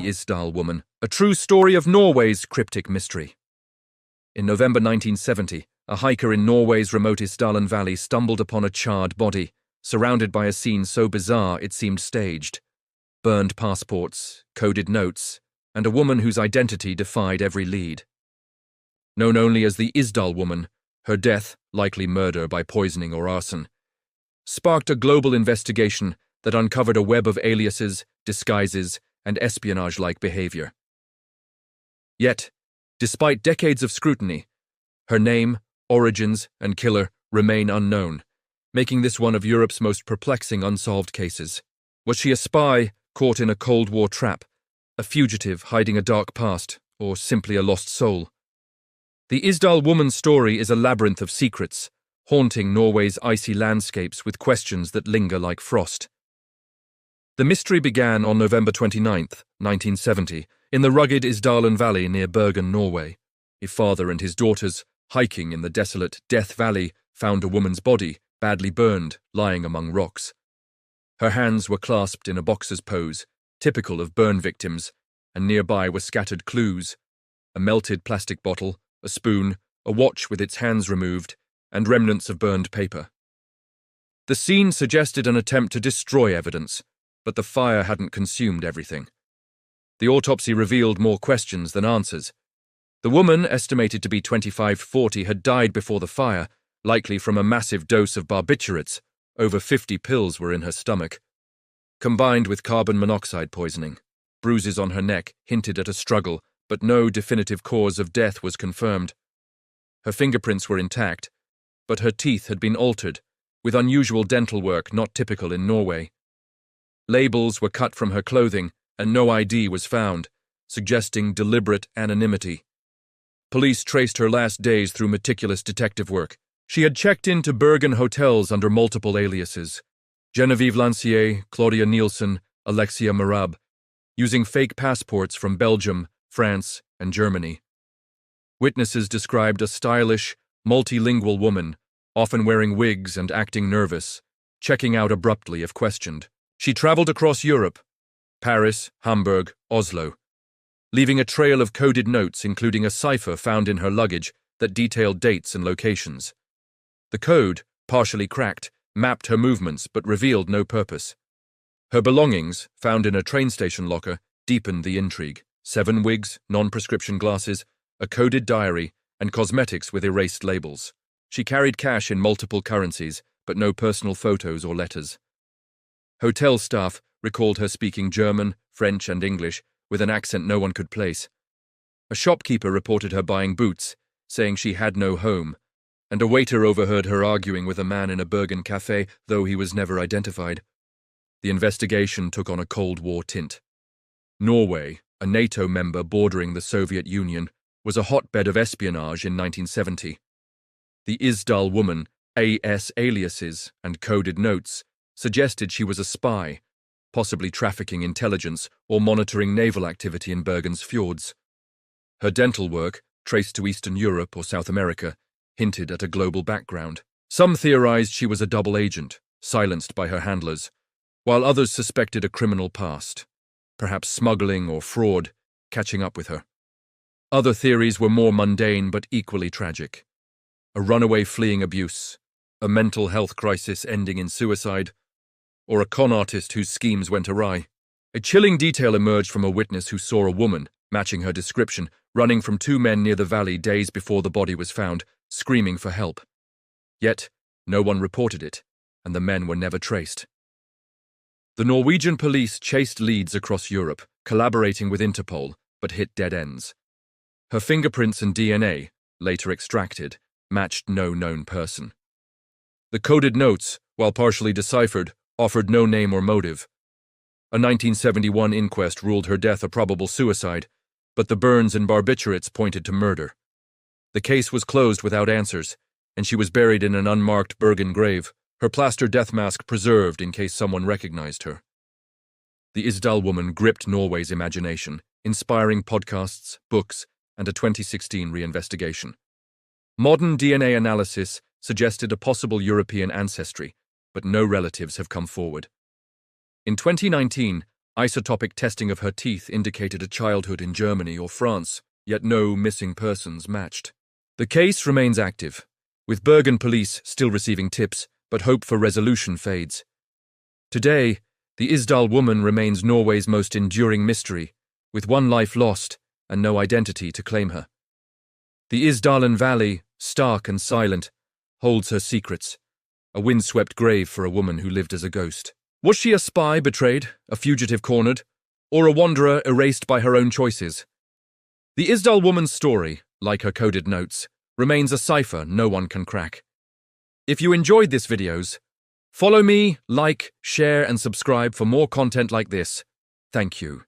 The Isdal Woman, a true story of Norway's cryptic mystery. In November 1970, a hiker in Norway's remote Isdalen Valley stumbled upon a charred body, surrounded by a scene so bizarre it seemed staged. Burned passports, coded notes, and a woman whose identity defied every lead. Known only as the Isdal Woman, her death, likely murder by poisoning or arson, sparked a global investigation that uncovered a web of aliases, disguises, and espionage-like behavior. Yet, despite decades of scrutiny, her name, origins, and killer remain unknown, making this one of Europe's most perplexing unsolved cases. Was she a spy caught in a Cold War trap, a fugitive hiding a dark past, or simply a lost soul? The Isdal Woman's story is a labyrinth of secrets, haunting Norway's icy landscapes with questions that linger like frost. The mystery began on November 29, 1970, in the rugged Isdalen Valley near Bergen, Norway. A father and his daughters, hiking in the desolate Death Valley, found a woman's body, badly burned, lying among rocks. Her hands were clasped in a boxer's pose, typical of burn victims, and nearby were scattered clues: a melted plastic bottle, a spoon, a watch with its hands removed, and remnants of burned paper. The scene suggested an attempt to destroy evidence, but the fire hadn't consumed everything. The autopsy revealed more questions than answers. The woman, estimated to be 25-40, had died before the fire, likely from a massive dose of barbiturates. Over 50 pills were in her stomach. Combined with carbon monoxide poisoning, bruises on her neck hinted at a struggle, but no definitive cause of death was confirmed. Her fingerprints were intact, but her teeth had been altered, with unusual dental work not typical in Norway. Labels were cut from her clothing, and no ID was found, suggesting deliberate anonymity. Police traced her last days through meticulous detective work. She had checked into Bergen hotels under multiple aliases: Genevieve Lancier, Claudia Nielsen, Alexia Marab, using fake passports from Belgium, France, and Germany. Witnesses described a stylish, multilingual woman, often wearing wigs and acting nervous, checking out abruptly if questioned. She traveled across Europe, Paris, Hamburg, Oslo, leaving a trail of coded notes, including a cipher found in her luggage that detailed dates and locations. The code, partially cracked, mapped her movements but revealed no purpose. Her belongings, found in a train station locker, deepened the intrigue: 7 wigs, non-prescription glasses, a coded diary, and cosmetics with erased labels. She carried cash in multiple currencies, but no personal photos or letters. Hotel staff recalled her speaking German, French, and English with an accent no one could place. A shopkeeper reported her buying boots, saying she had no home, and a waiter overheard her arguing with a man in a Bergen cafe, though he was never identified. The investigation took on a Cold War tint. Norway, a NATO member bordering the Soviet Union, was a hotbed of espionage in 1970. The Isdal Woman, AS aliases, and coded notes suggested she was a spy, possibly trafficking intelligence or monitoring naval activity in Bergen's fjords. Her dental work, traced to Eastern Europe or South America, hinted at a global background. Some theorized she was a double agent, silenced by her handlers, while others suspected a criminal past, perhaps smuggling or fraud, catching up with her. Other theories were more mundane but equally tragic: a runaway fleeing abuse, a mental health crisis ending in suicide, or a con artist whose schemes went awry. A chilling detail emerged from a witness who saw a woman, matching her description, running from 2 men near the valley days before the body was found, screaming for help. Yet, no one reported it, and the men were never traced. The Norwegian police chased leads across Europe, collaborating with Interpol, but hit dead ends. Her fingerprints and DNA, later extracted, matched no known person. The coded notes, while partially deciphered, offered no name or motive. A 1971 inquest ruled her death a probable suicide, but the burns and barbiturates pointed to murder. The case was closed without answers, and she was buried in an unmarked Bergen grave, her plaster death mask preserved in case someone recognized her. The Isdal Woman gripped Norway's imagination, inspiring podcasts, books, and a 2016 reinvestigation. Modern DNA analysis suggested a possible European ancestry, but no relatives have come forward. In 2019, Isotopic testing of her teeth indicated a childhood in Germany or France, yet no missing persons matched. The case remains active, with Bergen police still receiving tips, but hope for resolution fades. Today, the Isdal woman remains Norway's most enduring mystery, with one life lost and no identity to claim her. The Isdalen Valley, stark and silent, holds her secrets, a windswept grave for a woman who lived as a ghost. Was she a spy betrayed, a fugitive cornered, or a wanderer erased by her own choices? The Isdal woman's story, like her coded notes, remains a cipher no one can crack. If you enjoyed this videos, follow me, like, share and subscribe for more content like this. Thank you.